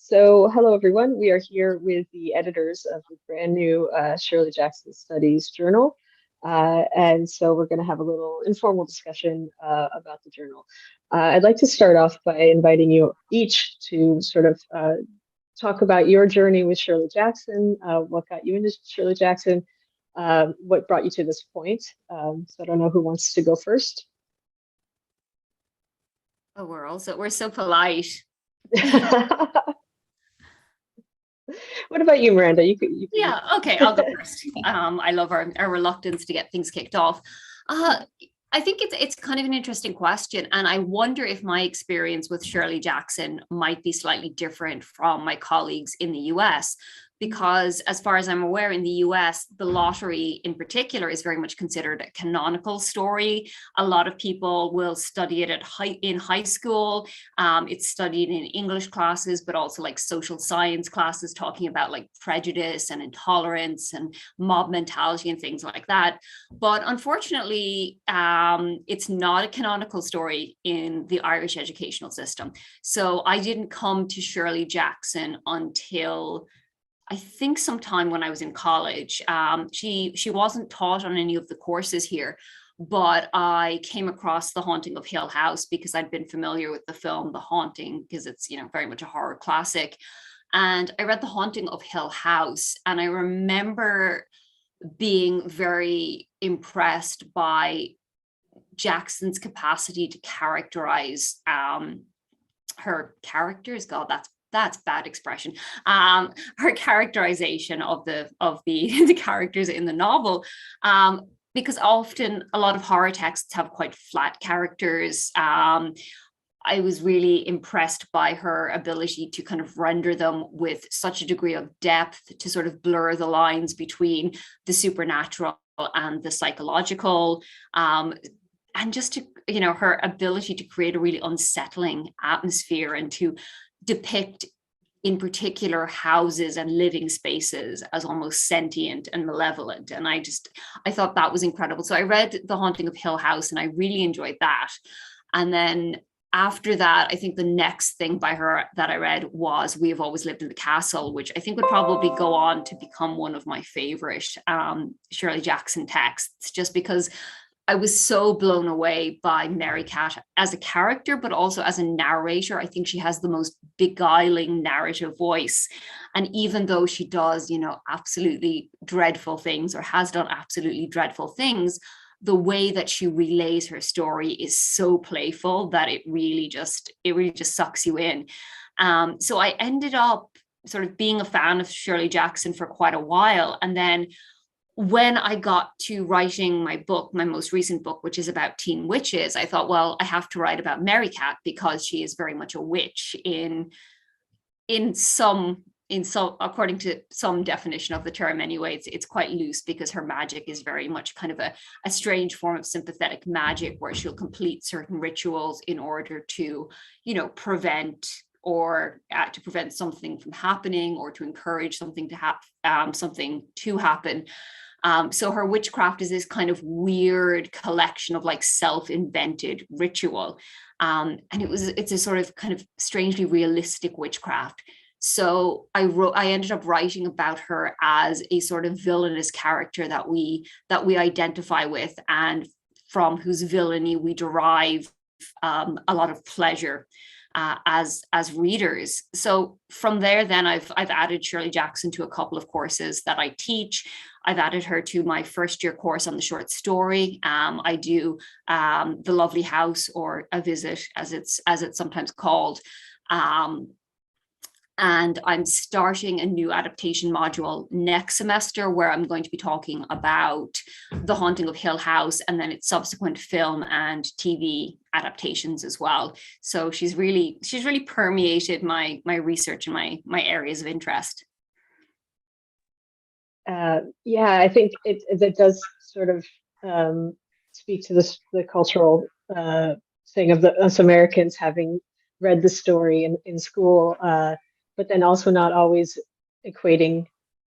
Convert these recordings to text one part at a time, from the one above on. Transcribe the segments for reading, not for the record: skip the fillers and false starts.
So, hello everyone. We are here with the editors of the brand new Shirley Jackson Studies journal. And so we're going to have a little informal discussion about the journal. I'd like to start off by inviting you each to sort of talk about your journey with Shirley Jackson, what got you into Shirley Jackson, what brought you to this point. So I don't know who wants to go first. Oh, we're so polite. What about you, Miranda? You could. Yeah, okay, I'll go first. I love our reluctance to get things kicked off. I think it's kind of an interesting question, and I wonder if my experience with Shirley Jackson might be slightly different from my colleagues in the US, because as far as I'm aware, in the US, The Lottery in particular is very much considered a canonical story. A lot of people will study it in high school. It's studied in English classes, but also like social science classes, talking about like prejudice and intolerance and mob mentality and things like that. But unfortunately, it's not a canonical story in the Irish educational system. So I didn't come to Shirley Jackson until I think sometime when I was in college. She wasn't taught on any of the courses here, but I came across The Haunting of Hill House because I'd been familiar with the film The Haunting, because it's, very much a horror classic. And I read The Haunting of Hill House, and I remember being very impressed by Jackson's capacity to characterize her characters. God, that's bad expression. Her characterization of the the characters in the novel, because often a lot of horror texts have quite flat characters. I was really impressed by her ability to kind of render them with such a degree of depth, to sort of blur the lines between the supernatural and the psychological, and just to, her ability to create a really unsettling atmosphere and to depict in particular houses and living spaces as almost sentient and malevolent. And I thought that was incredible. So I read The Haunting of Hill House and I really enjoyed that. And then after that, I think the next thing by her that I read was We Have Always Lived in the Castle, which I think would probably go on to become one of my favorite Shirley Jackson texts, just because I was so blown away by Mary Cat as a character, but also as a narrator. I think she has the most beguiling narrative voice. And even though she does, absolutely dreadful things, or has done absolutely dreadful things, the way that she relays her story is so playful that it really just sucks you in. So I ended up sort of being a fan of Shirley Jackson for quite a while. And then when I got to writing my book, my most recent book, which is about teen witches, I thought, well, I have to write about Mary Cat because she is very much a witch in some, according to some definition of the term anyway. It's quite loose because her magic is very much kind of a strange form of sympathetic magic, where she'll complete certain rituals in order to, prevent something from happening, or to encourage something to happen. So her witchcraft is this kind of weird collection of like self-invented ritual. And it's a sort of kind of strangely realistic witchcraft. So I ended up writing about her as a sort of villainous character that we identify with, and from whose villainy we derive a lot of pleasure as readers. So from there, then I've added Shirley Jackson to a couple of courses that I teach. I've added her to my first year course on the short story. I do The Lovely House, or A Visit, as it's sometimes called. And I'm starting a new adaptation module next semester, where I'm going to be talking about The Haunting of Hill House and then its subsequent film and TV adaptations as well. So she's really permeated my research and my areas of interest. Yeah, I think it does sort of speak to the cultural thing of us Americans having read the story in school, but then also not always equating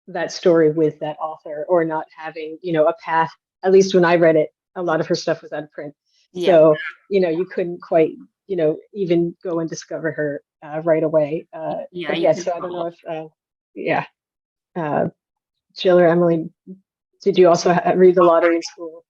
that story with that author, or not having, a path. At least when I read it, a lot of her stuff was out of print. Yeah. So, you couldn't quite, even go and discover her right away. Yeah, But you yeah, can so I don't follow know up. if Jill or Emily, did you also read The Lottery in school?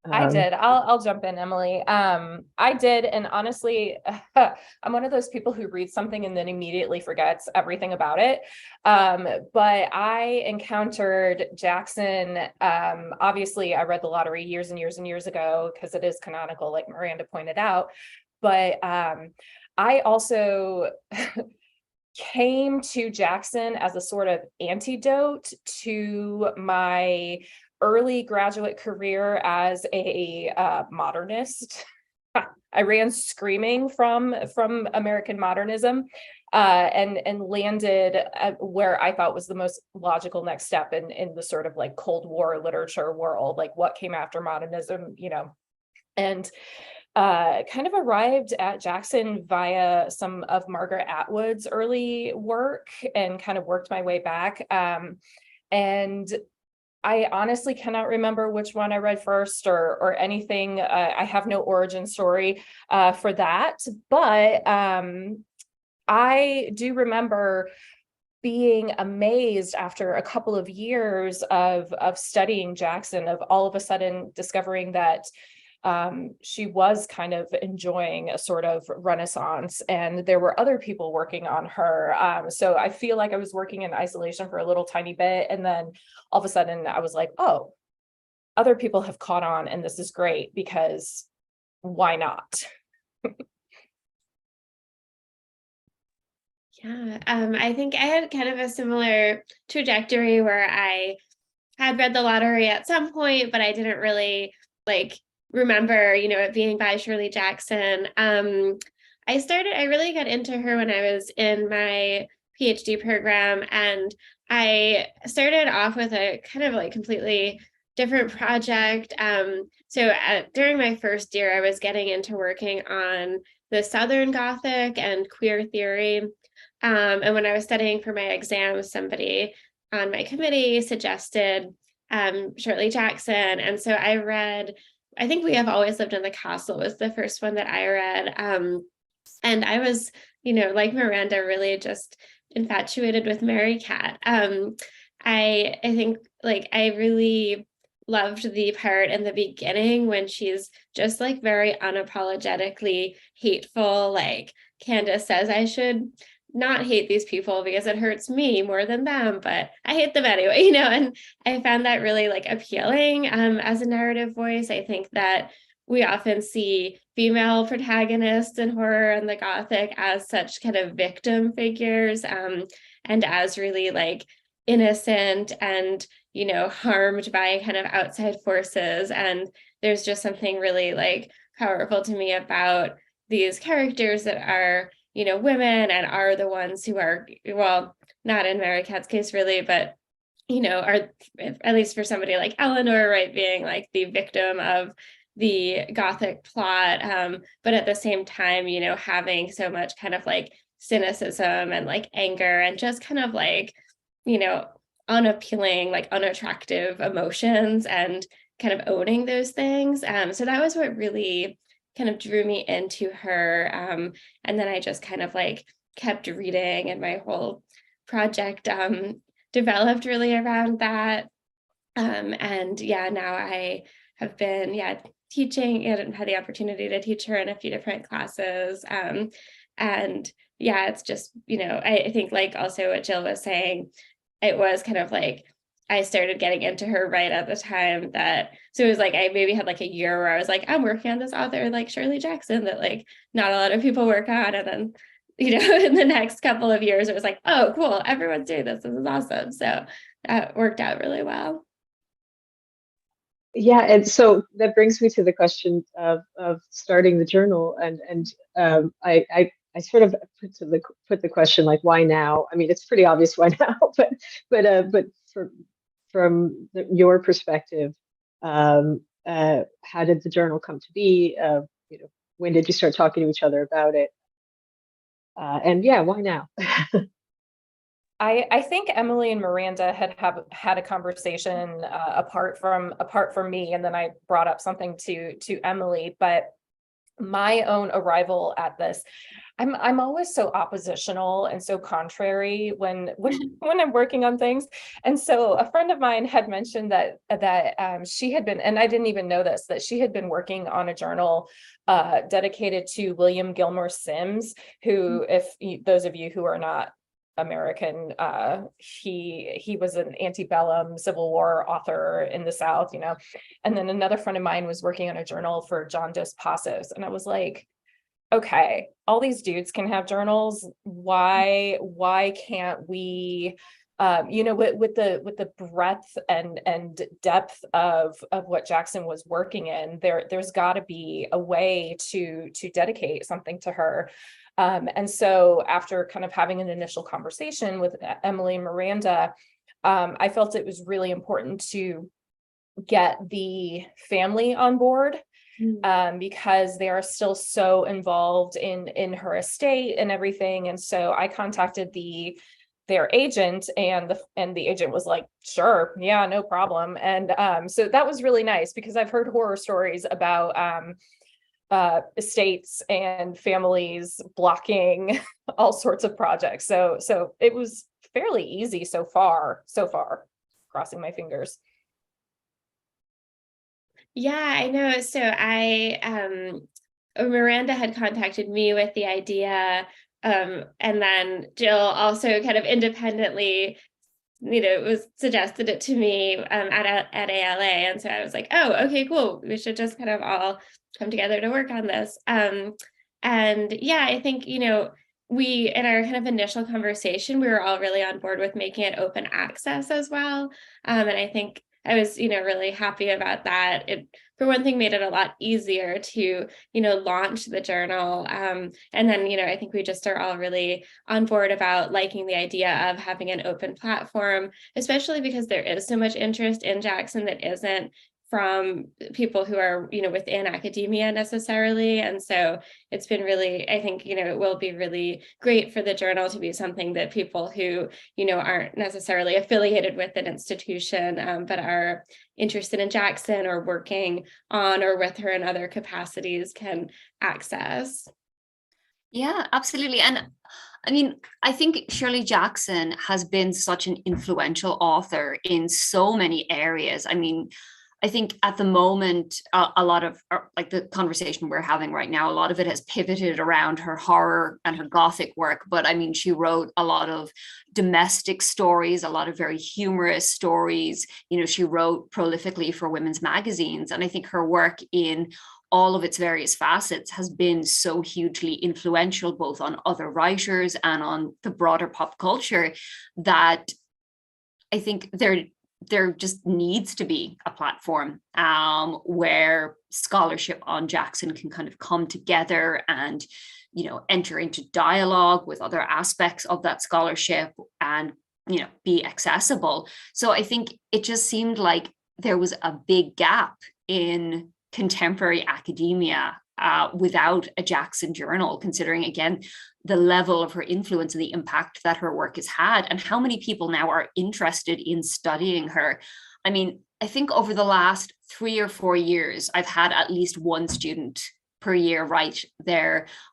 I did. I'll jump in, Emily. I did, and honestly, I'm one of those people who reads something and then immediately forgets everything about it. But I encountered Jackson. Obviously, I read The Lottery years and years and years ago because it is canonical, like Miranda pointed out. But I also came to Jackson as a sort of antidote to my early graduate career as a modernist. I ran screaming from American modernism, and landed at where I thought was the most logical next step in the sort of like Cold War literature world, like what came after modernism, and kind of arrived at Jackson via some of Margaret Atwood's early work and kind of worked my way back. And I honestly cannot remember which one I read first or anything. I have no origin story for that, but I do remember being amazed after a couple of years of studying Jackson, of all of a sudden discovering that she was kind of enjoying a sort of renaissance, and there were other people working on her. So I feel like I was working in isolation for a little tiny bit, and then all of a sudden I was like, oh, other people have caught on, and this is great because why not? Yeah, I think I had kind of a similar trajectory where I had read The Lottery at some point, but I didn't really remember, it being by Shirley Jackson. I really got into her when I was in my PhD program, and I started off with a kind of completely different project. During my first year, I was getting into working on the Southern Gothic and queer theory. And when I was studying for my exams, somebody on my committee suggested Shirley Jackson. And so I read, I think We Have Always Lived in the Castle was the first one that I read. And I was, like Miranda, really just infatuated with Mary Cat. I think I really loved the part in the beginning when she's just very unapologetically hateful. Like Candace says, I should not hate these people because it hurts me more than them, but I hate them anyway, and I found that really appealing as a narrative voice. I think that we often see female protagonists in horror and the Gothic as such kind of victim figures, and as really innocent and harmed by kind of outside forces. And there's just something really powerful to me about these characters that are women and are the ones who are, well, not in Mary Cat's case really, but are, at least for somebody like Eleanor, right, being the victim of the Gothic plot, but at the same time having so much kind of cynicism and anger and just kind of unappealing, unattractive emotions, and kind of owning those things. So that was what really kind of drew me into her. And then I just kind of kept reading, and my whole project developed really around that. And yeah, now I have been teaching and had the opportunity to teach her in a few different classes. And yeah, it's just, I think also what Jill was saying, it was kind of I started getting into her right at the time that, so it was I maybe had a year where I was I'm working on this author like Shirley Jackson that not a lot of people work on. And then, in the next couple of years, it was oh, cool, everyone's doing this. This is awesome. So that worked out really well. Yeah, and so that brings me to the question of starting the journal, and I sort of put the question why now? I mean, it's pretty obvious why now, but from your perspective, how did the journal come to be? When did you start talking to each other about it? And yeah, why now? I think Emily and Miranda had a conversation apart from me, and then I brought up something to Emily. But my own arrival at this, I'm always so oppositional and so contrary when I'm working on things. And so a friend of mine had mentioned that she had been, and I didn't even know this, that she had been working on a journal dedicated to William Gilmore Simms, who, if those of you who are not American, he was an antebellum Civil War author in the South, and then another friend of mine was working on a journal for John Dos Passos, and I was like, okay, all these dudes can have journals. Why can't we, with the breadth and depth of what Jackson was working in, there's got to be a way to dedicate something to her. And so after kind of having an initial conversation with Emily and Miranda, I felt it was really important to get the family on board, because they are still so involved in her estate and everything. And so I contacted their agent, and the agent was like, sure, yeah, no problem. And so that was really nice, because I've heard horror stories about estates and families blocking all sorts of projects. So it was fairly easy so far, crossing my fingers. Yeah, I know. So Miranda had contacted me with the idea, and then Jill also kind of independently, was suggested it to me at ALA, and so I was like, oh, okay, cool. We should just kind of all come together to work on this. And yeah, I think we, in our kind of initial conversation, we were all really on board with making it open access as well, and I think I was, really happy about that. It, for one thing, made it a lot easier to, launch the journal. And then, I think we just are all really on board about liking the idea of having an open platform, especially because there is so much interest in Jackson that isn't from people who are, within academia necessarily. And so it's been really, I think, it will be really great for the journal to be something that people who, aren't necessarily affiliated with an institution, but are interested in Jackson or working on or with her in other capacities can access. Yeah, absolutely. And I mean, I think Shirley Jackson has been such an influential author in so many areas. I mean, I think at the moment, a lot of like the conversation we're having right now, a lot of it has pivoted around her horror and her gothic work. But I mean, she wrote a lot of domestic stories, a lot of very humorous stories. She wrote prolifically for women's magazines. And I think her work in all of its various facets has been so hugely influential, both on other writers and on the broader pop culture, that I think there just needs to be a platform where scholarship on Jackson can kind of come together and, enter into dialogue with other aspects of that scholarship and, be accessible. So I think it just seemed like there was a big gap in contemporary academia without a Jackson journal, considering, again, the level of her influence and the impact that her work has had, and how many people now are interested in studying her. I mean, I think over the last 3 or 4 years, I've had at least one student per year write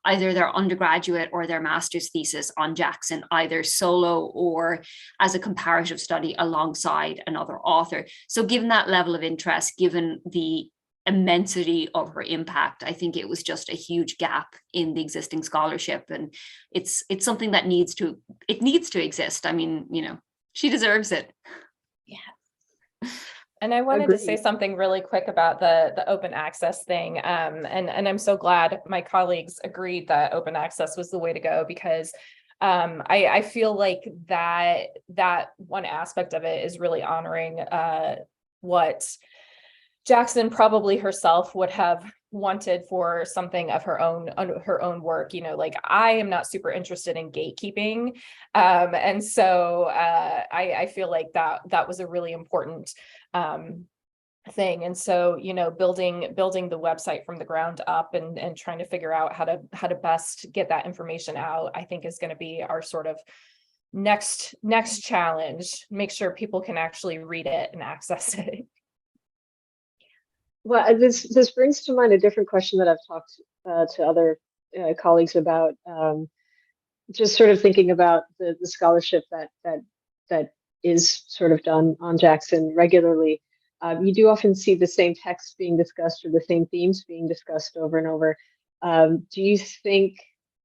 either their undergraduate or their master's thesis on Jackson, either solo or as a comparative study alongside another author. So given that level of interest, given the immensity of her impact, I think it was just a huge gap in the existing scholarship, and it's something that needs to exist. I mean, she deserves it. Yeah. And I wanted to say something really quick about the open access thing. And I'm so glad my colleagues agreed that open access was the way to go, because I feel like that one aspect of it is really honoring what Jackson probably herself would have wanted for something of her own work. Like, I am not super interested in gatekeeping, and so I feel like that was a really important thing. And so building the website from the ground up and trying to figure out how to best get that information out, I think is going to be our sort of next challenge. Make sure people can actually read it and access it. Well, this brings to mind a different question that I've talked to other colleagues about. Just sort of thinking about the scholarship that is sort of done on Jackson regularly. You do often see the same texts being discussed or the same themes being discussed over and over. Do you think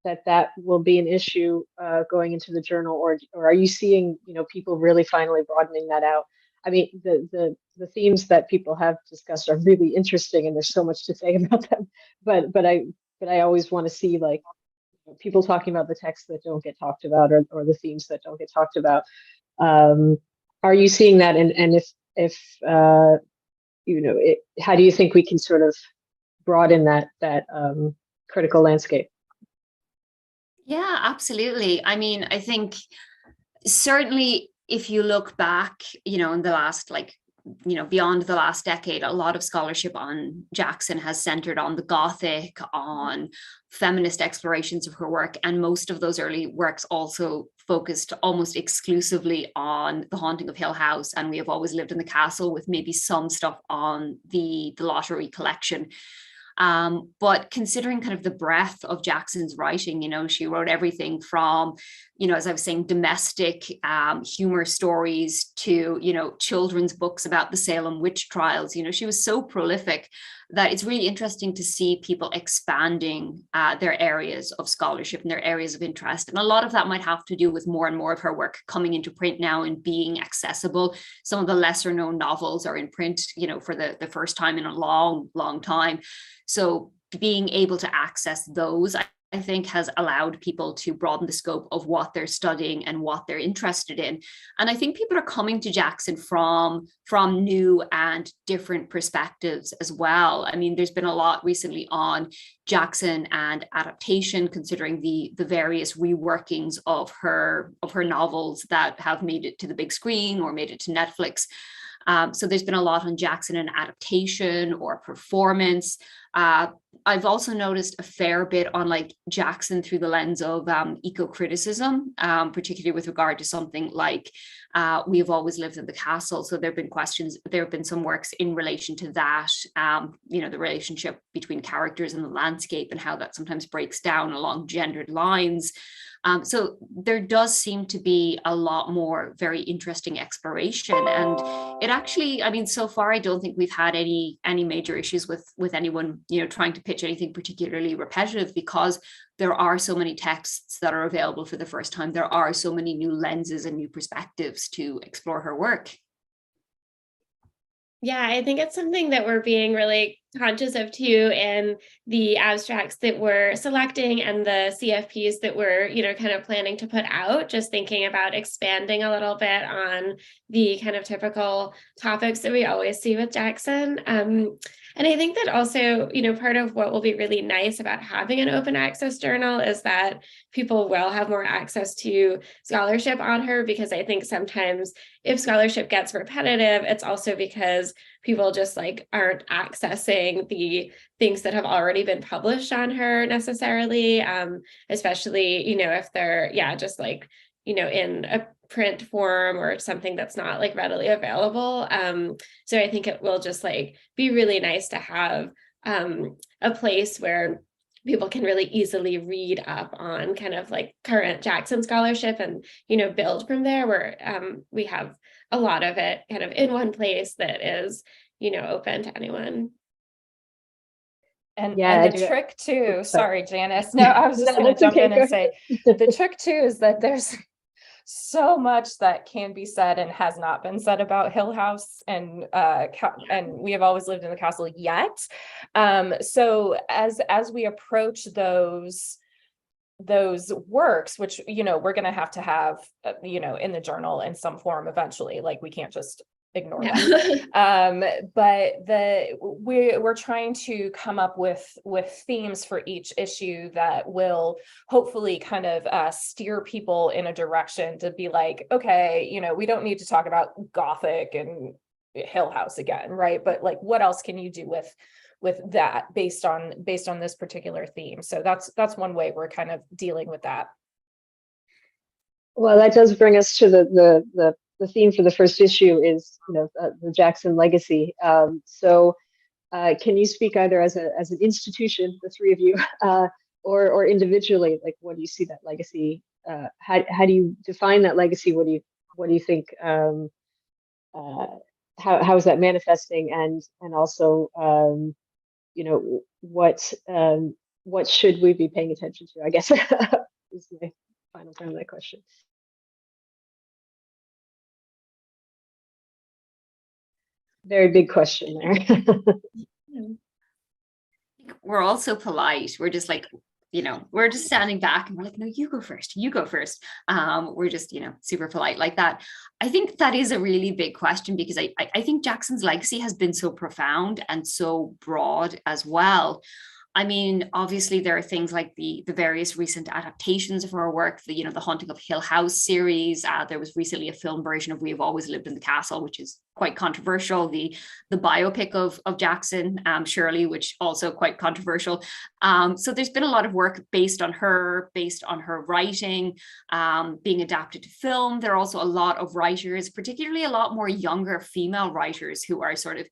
that will be an issue going into the journal, or are you seeing, people really finally broadening that out? I mean, the themes that people have discussed are really interesting, and there's so much to say about them. But I always want to see, like, people talking about the texts that don't get talked about, or the themes that don't get talked about. Um, are you seeing that? And if how do you think we can sort of broaden that critical landscape? Yeah, absolutely. I mean, I think certainly if you look back, in the last, beyond the last decade, a lot of scholarship on Jackson has centered on the Gothic, on feminist explorations of her work. And most of those early works also focused almost exclusively on The Haunting of Hill House and We Have Always Lived in the Castle, with maybe some stuff on the Lottery collection. But considering kind of the breadth of Jackson's writing, she wrote everything from, as I was saying, domestic humor stories to, children's books about the Salem witch trials. She was so prolific that it's really interesting to see people expanding their areas of scholarship and their areas of interest. And a lot of that might have to do with more and more of her work coming into print now and being accessible. Some of the lesser known novels are in print, for the first time in a long, long time. So being able to access those, I think, has allowed people to broaden the scope of what they're studying and what they're interested in. And I think people are coming to Jackson from new and different perspectives as well. I mean, there's been a lot recently on Jackson and adaptation, considering the various reworkings of her novels that have made it to the big screen or made it to Netflix. So there's been a lot on Jackson and adaptation or performance. I've also noticed a fair bit on Jackson through the lens of eco-criticism, particularly with regard to something like We Have Always Lived in the Castle. So there have been some works in relation to that, the relationship between characters and the landscape and how that sometimes breaks down along gendered lines. So there does seem to be a lot more very interesting exploration. And it actually, I mean, so far, I don't think we've had any major issues with anyone, trying to pitch anything particularly repetitive, because there are so many texts that are available for the first time. There are so many new lenses and new perspectives to explore her work. Yeah, I think it's something that we're being really conscious of too, in the abstracts that we're selecting and the CFPs that we're, kind of planning to put out, just thinking about expanding a little bit on the kind of typical topics that we always see with Jackson. And I think that also, part of what will be really nice about having an open access journal is that people will have more access to scholarship on her, because I think sometimes if scholarship gets repetitive, it's also because people just aren't accessing the things that have already been published on her necessarily, especially, if they're, just in a print form or something that's not readily available. So I think it will just be really nice to have a place where people can really easily read up on kind of current Jackson scholarship and, build from there, where we have a lot of it kind of in one place that is, open to anyone. And the trick too, sorry, Janice. No, I was just going to jump in and say the trick too is that there's so much that can be said and has not been said about Hill House and We Have Always Lived in the Castle yet. So as we approach those works, which we're going to have in the journal in some form eventually, we can't just ignore them. But we're trying to come up with themes for each issue that will hopefully kind of steer people in a direction to be okay, we don't need to talk about Gothic and Hill House again, right? But what else can you do with that based on this particular theme? So that's one way we're kind of dealing with that. Well, that does bring us to the theme for the first issue is, the Jackson legacy. So Can you speak either as an institution, the three of you, or individually? Like, what do you see that legacy? How do you define that legacy? What do you think? How is that manifesting? And also, what should we be paying attention to? I guess is my final time of that question. Very big question there. We're all so polite. We're just like, we're just standing back and we're like, no, you go first. We're just, super polite like that. I think that is a really big question, because I think Jackson's legacy has been so profound and so broad as well. I mean, obviously there are things like the various recent adaptations of her work, the Haunting of Hill House series. There was recently a film version of We Have Always Lived in the Castle, which is quite controversial. The biopic of Jackson, Shirley, which also quite controversial. So there's been a lot of work based on her writing, being adapted to film. There are also a lot of writers, particularly a lot more younger female writers, who are sort of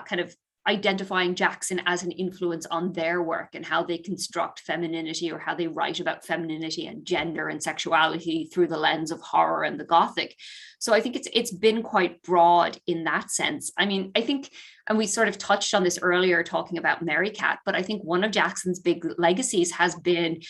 kind of identifying Jackson as an influence on their work and how they construct femininity, or how they write about femininity and gender and sexuality through the lens of horror and the Gothic. So I think it's been quite broad in that sense. I mean, I think, and we sort of touched on this earlier talking about Mary Cat, but I think one of Jackson's big legacies has been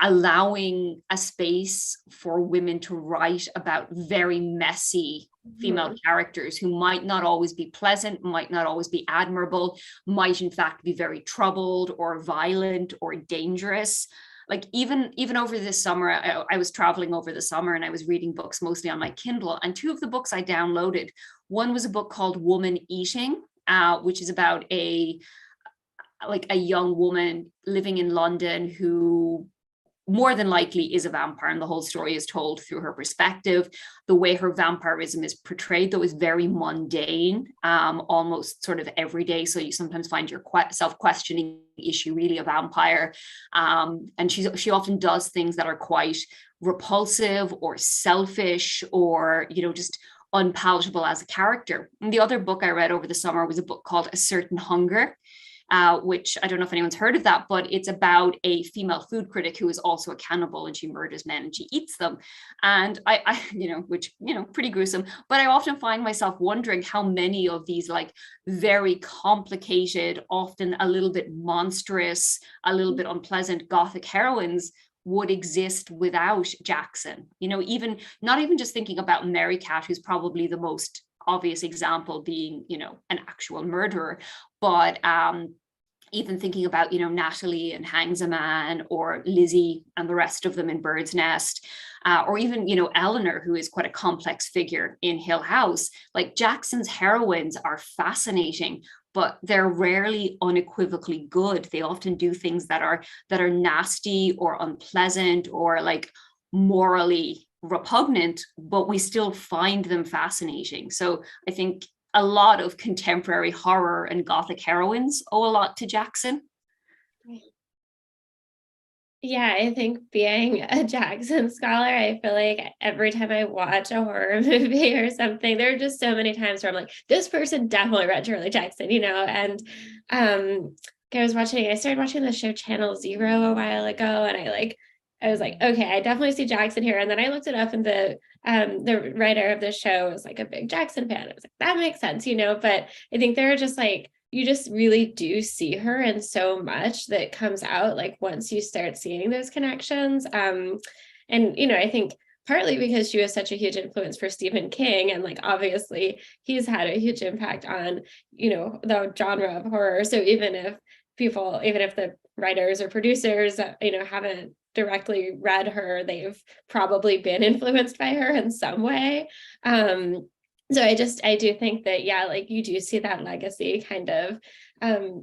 allowing a space for women to write about very messy female characters who might not always be pleasant, might not always be admirable, might in fact be very troubled or violent or dangerous. Like even over this summer, I was traveling over the summer and I was reading books mostly on my Kindle, and two of the books I downloaded, one was a book called Woman Eating, which is about a young woman living in London who more than likely is a vampire, and the whole story is told through her perspective. The way her vampirism is portrayed, though, is very mundane, almost sort of everyday. So you sometimes find yourself questioning, is she really a vampire? And she often does things that are quite repulsive or selfish, or just unpalatable as a character. And the other book I read over the summer was a book called A Certain Hunger, which I don't know if anyone's heard of that, but it's about a female food critic who is also a cannibal, and she murders men and she eats them. And I pretty gruesome, but I often find myself wondering how many of these like very complicated, often a little bit monstrous, a little bit unpleasant Gothic heroines would exist without Jackson. Even not even just thinking about Mary Cat, who's probably the most obvious example being, an actual murderer, but even thinking about, Natalie and Hangs a Man, or Lizzie and the rest of them in Bird's Nest, or even, Eleanor, who is quite a complex figure in Hill House. Like, Jackson's heroines are fascinating, but they're rarely unequivocally good. They often do things that are nasty or unpleasant or like morally repugnant, but we still find them fascinating. So I think a lot of contemporary horror and Gothic heroines owe a lot to Jackson. Yeah, I think being a Jackson scholar, I feel like every time I watch a horror movie or something, there are just so many times where I'm like, this person definitely read Shirley Jackson, and I started watching the show Channel Zero a while ago, and I was like, okay, I definitely see Jackson here. And then I looked it up, and the writer of the show was like a big Jackson fan. I was like, that makes sense, But I think there are just like, you just really do see her in so much that comes out like once you start seeing those connections. And I think partly because she was such a huge influence for Stephen King, and like obviously he's had a huge impact on the genre of horror. So even if the writers or producers haven't directly read her, they've probably been influenced by her in some way. So I do think that, yeah, like you do see that legacy kind of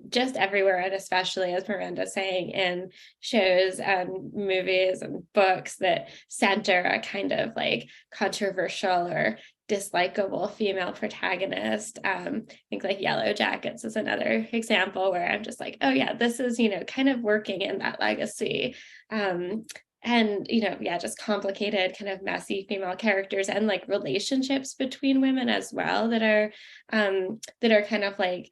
just everywhere, and especially, as Miranda's saying, in shows and movies and books that center a kind of like controversial or dislikable female protagonist. I think like Yellow Jackets is another example where I'm just like, oh yeah, this is kind of working in that legacy. and yeah, just complicated, kind of messy female characters, and like relationships between women as well that are kind of like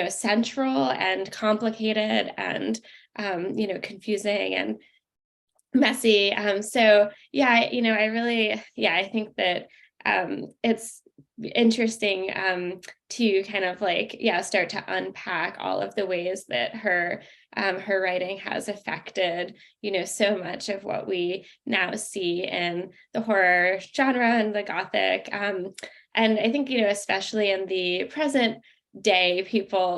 central and complicated and confusing and messy. So yeah, I really, I think that it's interesting to kind of like, start to unpack all of the ways that her writing has affected, so much of what we now see in the horror genre and the Gothic. And I think, especially in the present day,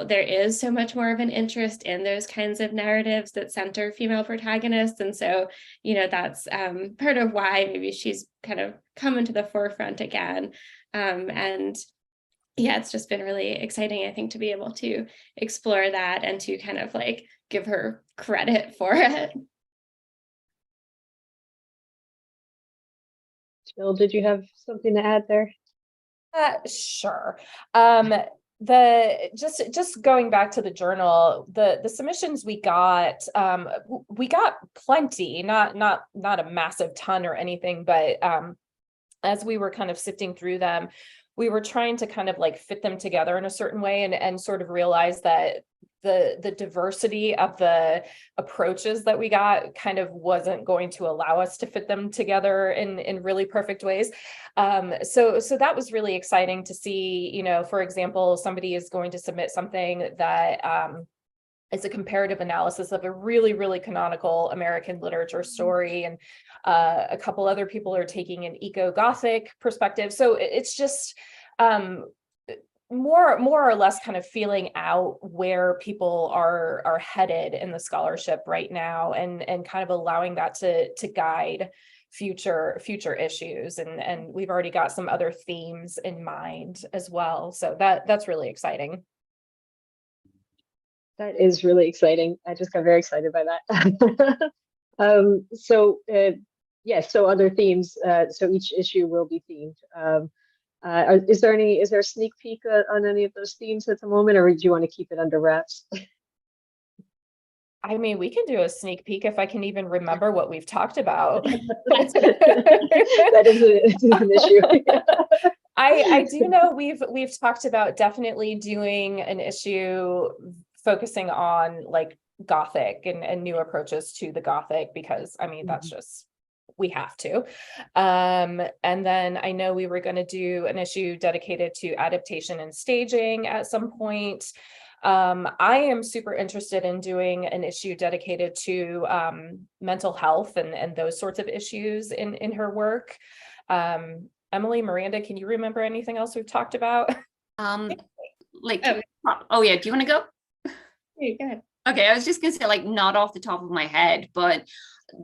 there is so much more of an interest in those kinds of narratives that center female protagonists. And so, that's part of why maybe she's kind of come into the forefront again. And yeah, it's just been really exciting, I think, to be able to explore that and to kind of like give her credit for it. Jill, did you have something to add there? Sure. Just going back to the journal, the submissions we got plenty, not a massive ton or anything, but as we were kind of sifting through them, we were trying to kind of like fit them together in a certain way and sort of realize that the diversity of the approaches that we got kind of wasn't going to allow us to fit them together in really perfect ways. So that was really exciting to see. For example, somebody is going to submit something that is a comparative analysis of a really, really canonical American literature story, and a couple other people are taking an eco-Gothic perspective. So it's just more or less kind of feeling out where people are headed in the scholarship right now, and kind of allowing that to guide future issues. And we've already got some other themes in mind as well. So that's really exciting. That is really exciting. I just got very excited by that. So other themes. So each issue will be themed. Is there a sneak peek on any of those themes at the moment, or do you want to keep it under wraps? I mean, we can do a sneak peek if I can even remember what we've talked about. That is an issue. I do know we've talked about definitely doing an issue focusing on like Gothic and new approaches to the Gothic, because I mean, that's just, we have to. And then I know we were going to do an issue dedicated to adaptation and staging at some point. I am super interested in doing an issue dedicated to mental health and those sorts of issues in her work. Emily, Miranda, can you remember anything else we've talked about? Oh yeah, do you want to go? Hey, go ahead. Okay, I was just gonna say, like, not off the top of my head, but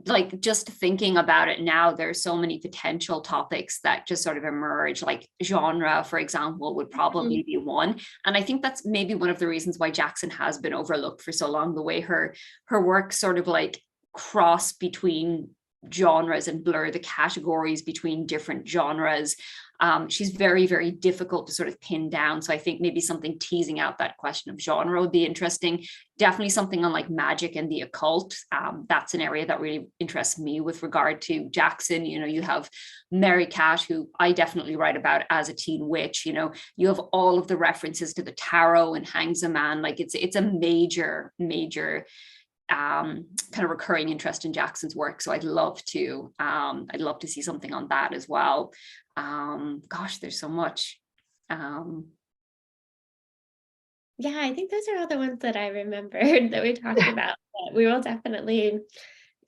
like just thinking about it now, there's so many potential topics that just sort of emerge, like genre, for example, would probably be one. And I think that's maybe one of the reasons why Jackson has been overlooked for so long, the way her work sort of like cross between genres and blur the categories between different genres. She's very, very difficult to sort of pin down. So I think maybe something teasing out that question of genre would be interesting. Definitely something on like magic and the occult. That's an area that really interests me with regard to Jackson. You have Mary Cat, who I definitely write about as a teen witch. You have all of the references to the tarot and Hangs a Man. Like it's a major kind of recurring interest in Jackson's work. So I'd love to see something on that as well. Gosh, there's so much. Yeah, I think those are all the ones that I remembered that we talked about. But we will definitely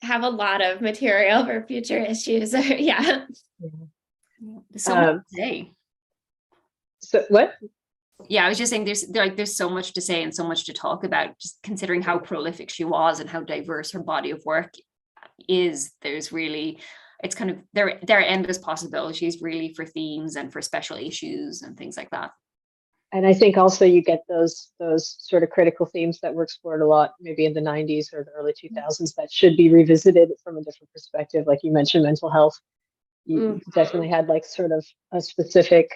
have a lot of material for future issues. Yeah. So much to say. So what? Yeah, I was just saying there's so much to say and so much to talk about, just considering how prolific she was and how diverse her body of work is. There's really, it's kind of, there are endless possibilities really for themes and for special issues and things like that. And I think also you get those sort of critical themes that were explored a lot, maybe in the 90s or the early 2000s, that should be revisited from a different perspective. Like you mentioned, mental health. You definitely had like sort of a specific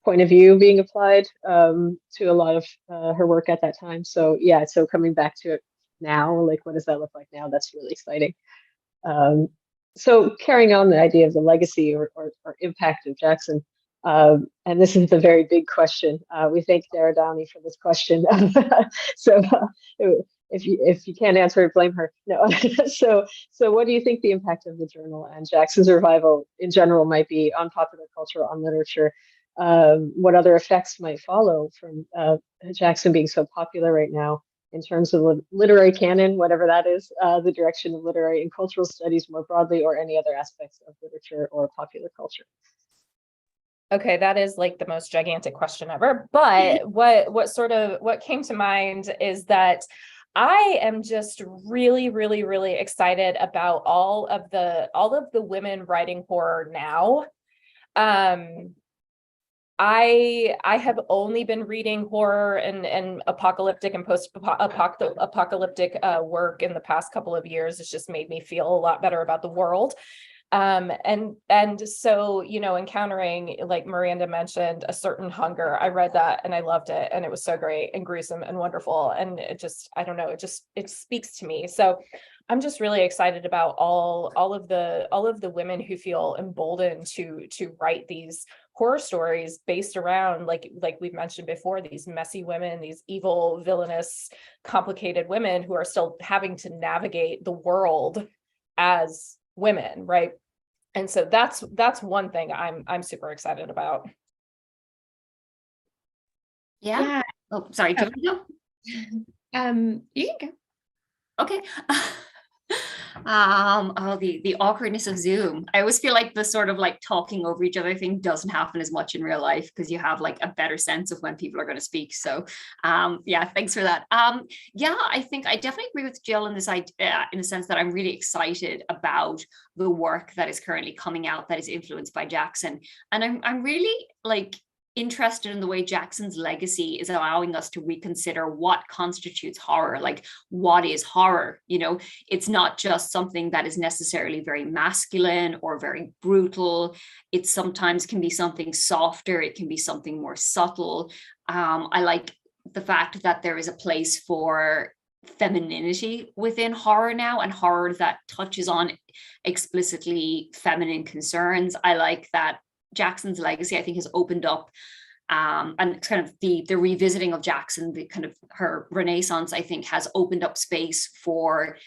point of view being applied to a lot of her work at that time. So yeah, so coming back to it now, like what does that look like now? That's really exciting. So carrying on the idea of the legacy or impact of Jackson, and this is the very big question. We thank Dara Downey for this question. So if you can't answer it, blame her. No. So what do you think the impact of the journal and Jackson's revival in general might be on popular culture, on literature? What other effects might follow from Jackson being so popular right now in terms of literary canon, whatever that is, the direction of literary and cultural studies more broadly, or any other aspects of literature or popular culture? Okay, that is like the most gigantic question ever. But what came to mind is that I am just really, really, really excited about all of the women writing horror now. I have only been reading horror and apocalyptic and post-apocalyptic work in the past couple of years. It's just made me feel a lot better about the world. And so, encountering, like Miranda mentioned, a certain hunger, I read that and I loved it, and it was so great and gruesome and wonderful. And it just, I don't know, it speaks to me. So I'm just really excited about all of the women who feel emboldened to write these horror stories based around, like we've mentioned before, these messy women, these evil, villainous, complicated women who are still having to navigate the world as women, right? And so that's one thing I'm super excited about. Yeah. Oh, sorry. Do you want to go? You can go. Okay. The awkwardness of Zoom. I always feel like the sort of like talking over each other thing doesn't happen as much in real life because you have like a better sense of when people are going to speak. So yeah, thanks for that. Yeah, I think I definitely agree with Jill in this idea, in the sense that I'm really excited about the work that is currently coming out that is influenced by Jackson. And I'm really like interested in the way Jackson's legacy is allowing us to reconsider what constitutes horror, like what is horror. It's not just something that is necessarily very masculine or very brutal. It sometimes can be something softer. It can be something more subtle. I like the fact that there is a place for femininity within horror now, and horror that touches on explicitly feminine concerns. I like that Jackson's legacy, I think, has opened up and kind of the revisiting of Jackson, the kind of her renaissance, I think, has opened up space for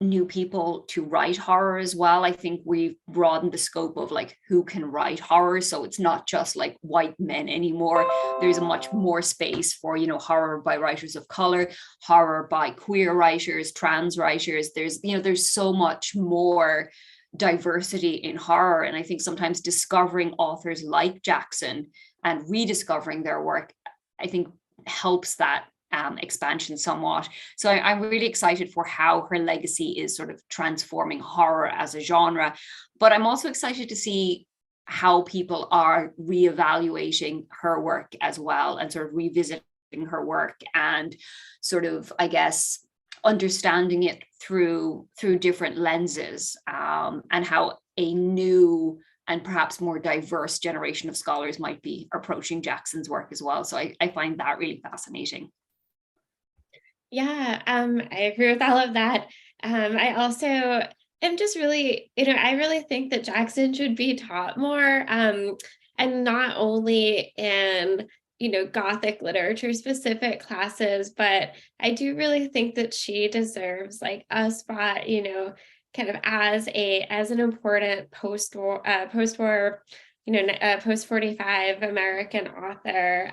new people to write horror as well. I think we've broadened the scope of like who can write horror. So it's not just like white men anymore. There's a much more space for, horror by writers of color, horror by queer writers, trans writers. There's so much more diversity in horror. And I think sometimes discovering authors like Jackson and rediscovering their work, I think helps that expansion somewhat. So I'm really excited for how her legacy is sort of transforming horror as a genre. But I'm also excited to see how people are reevaluating her work as well, and sort of revisiting her work and sort of, I guess, understanding it through different lenses, and how a new and perhaps more diverse generation of scholars might be approaching Jackson's work as well. So I find that really fascinating. Yeah, I agree with all of that. I also am just really, I really think that Jackson should be taught more, and not only in Gothic literature specific classes, but I do really think that she deserves like a spot, kind of as an important post-war, post-45 American author.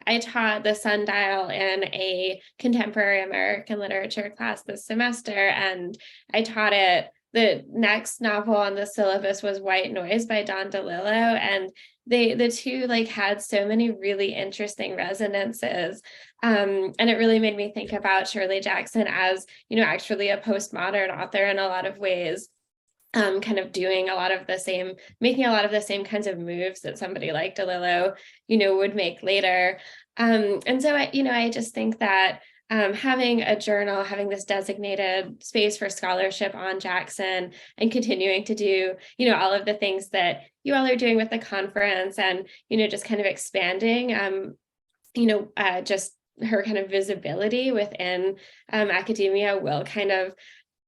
I taught the Sundial in a contemporary American literature class this semester, and I taught it. The next novel on the syllabus was White Noise by Don DeLillo, and the two like had so many really interesting resonances, and it really made me think about Shirley Jackson as actually a postmodern author in a lot of ways, kind of doing a lot of the same, making a lot of the same kinds of moves that somebody like DeLillo would make later, and so I just think that having a journal, having this designated space for scholarship on Jackson, and continuing to do, all of the things that you all are doing with the conference, and, just kind of expanding, just her kind of visibility within academia will kind of,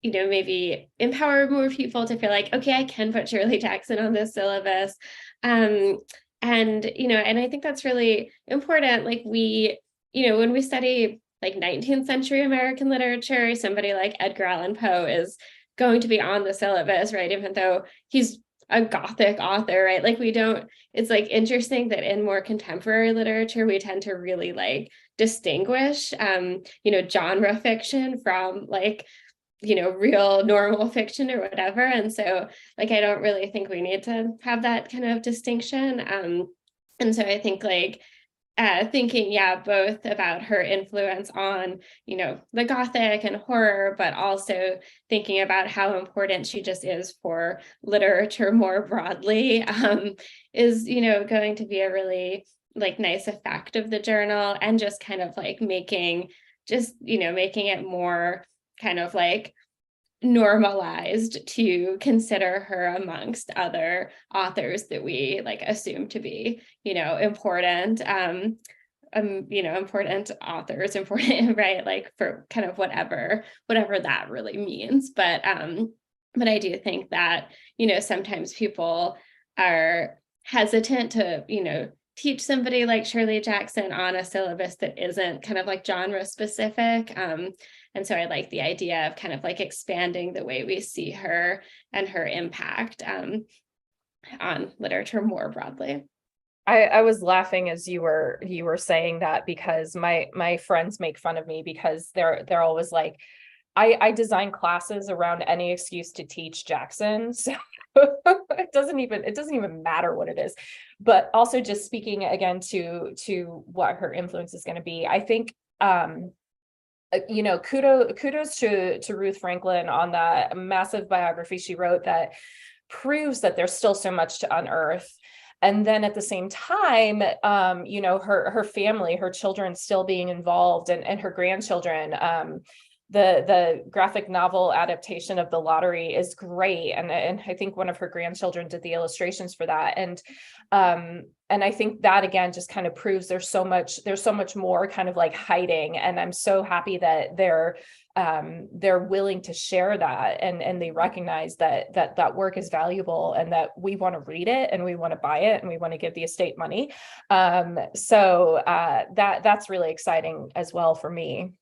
maybe empower more people to feel like, okay, I can put Shirley Jackson on this syllabus. And I think that's really important. Like when we study like 19th century American literature, somebody like Edgar Allan Poe is going to be on the syllabus, right? Even though he's a Gothic author, right? Like it's like interesting that in more contemporary literature, we tend to really like distinguish, genre fiction from like, real normal fiction or whatever. And so like, I don't really think we need to have that kind of distinction. And so I think like, thinking, both about her influence on, the Gothic and horror, but also thinking about how important she just is for literature more broadly, is, going to be a really like nice effect of the journal, and just kind of like making it more kind of like normalized to consider her amongst other authors that we like assume to be, important, important authors, important, right? Like for kind of whatever that really means. But I do think that, sometimes people are hesitant to, teach somebody like Shirley Jackson on a syllabus that isn't kind of like genre specific. And so I like the idea of kind of like expanding the way we see her and her impact on literature more broadly. I was laughing as you were saying that, because my friends make fun of me because they're always like, I design classes around any excuse to teach Jackson. So it doesn't even matter what it is. But also, just speaking again to what her influence is going to be, I think kudos to Ruth Franklin on that massive biography she wrote that proves that there's still so much to unearth. And then at the same time, her family, her children still being involved, and her grandchildren. The graphic novel adaptation of The Lottery is great, and I think one of her grandchildren did the illustrations for that. And I think that again just kind of proves there's so much more kind of like hiding, and I'm so happy that they're willing to share that, and they recognize that work is valuable, and that we want to read it, and we want to buy it, and we want to give the estate money. So that's really exciting as well for me.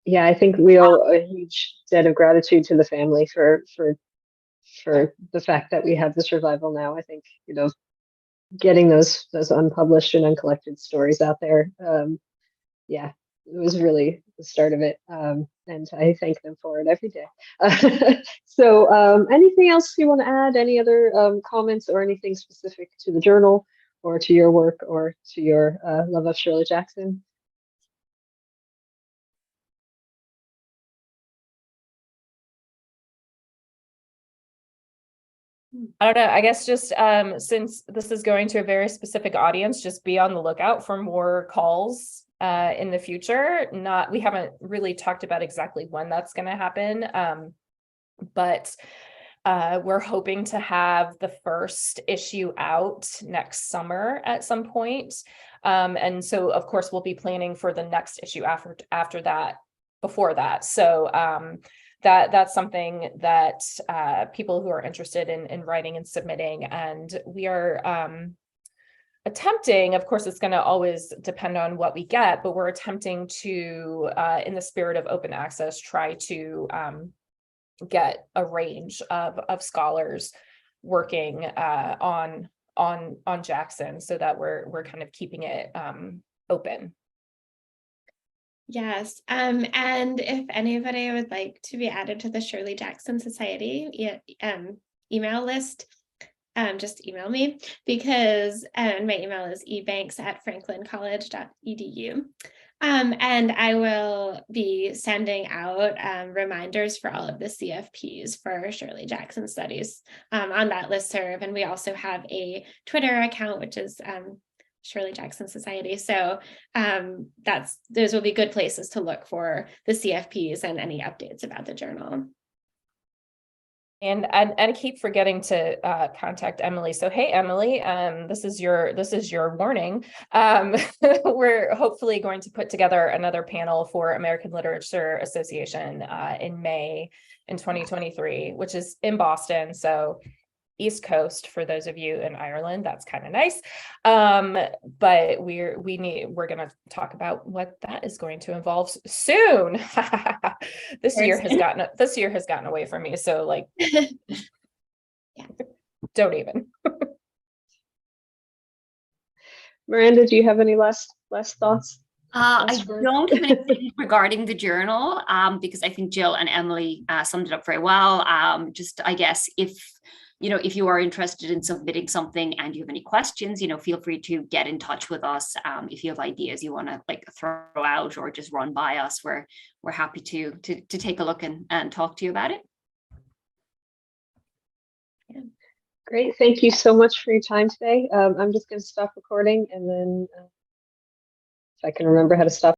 Yeah, I think we owe a huge debt of gratitude to the family for the fact that we have the survival now. I think, getting those unpublished and uncollected stories out there, it was really the start of it. And I thank them for it every day. So anything else you want to add? Any other comments or anything specific to the journal or to your work or to your love of Shirley Jackson? I don't know. I guess just since this is going to a very specific audience, just be on the lookout for more calls in the future. We haven't really talked about exactly when that's going to happen, but we're hoping to have the first issue out next summer at some point. And so, of course, we'll be planning for the next issue after that, before that. So that's something that people who are interested in writing and submitting, and we are attempting, of course, it's going to always depend on what we get, but we're attempting to, in the spirit of open access, try to get a range of scholars working on Jackson, so that we're kind of keeping it open. Yes. And if anybody would like to be added to the Shirley Jackson Society email list, just email me, because my email is ebanks@franklincollege.edu. And I will be sending out reminders for all of the CFPs for Shirley Jackson Studies on that listserv. And we also have a Twitter account, which is Shirley Jackson Society. So those will be good places to look for the CFPs and any updates about the journal. And I keep forgetting to contact Emily. So hey, Emily, this is your warning. We're hopefully going to put together another panel for American Literature Association in May in 2023, which is in Boston. So East Coast for those of you in Ireland, that's kind of nice. But we're going to talk about what that is going to involve soon. This year has gotten away from me. So like, Yeah. Don't even. Miranda, do you have any last thoughts? I don't have anything regarding the journal, because I think Jill and Emily summed it up very well. Just, I guess, if you are interested in submitting something and you have any questions, feel free to get in touch with us. If you have ideas you want to like throw out or just run by us, we're happy to take a look and talk to you about it. Yeah. Great. Thank you so much for your time today. I'm just going to stop recording, and then if I can remember how to stop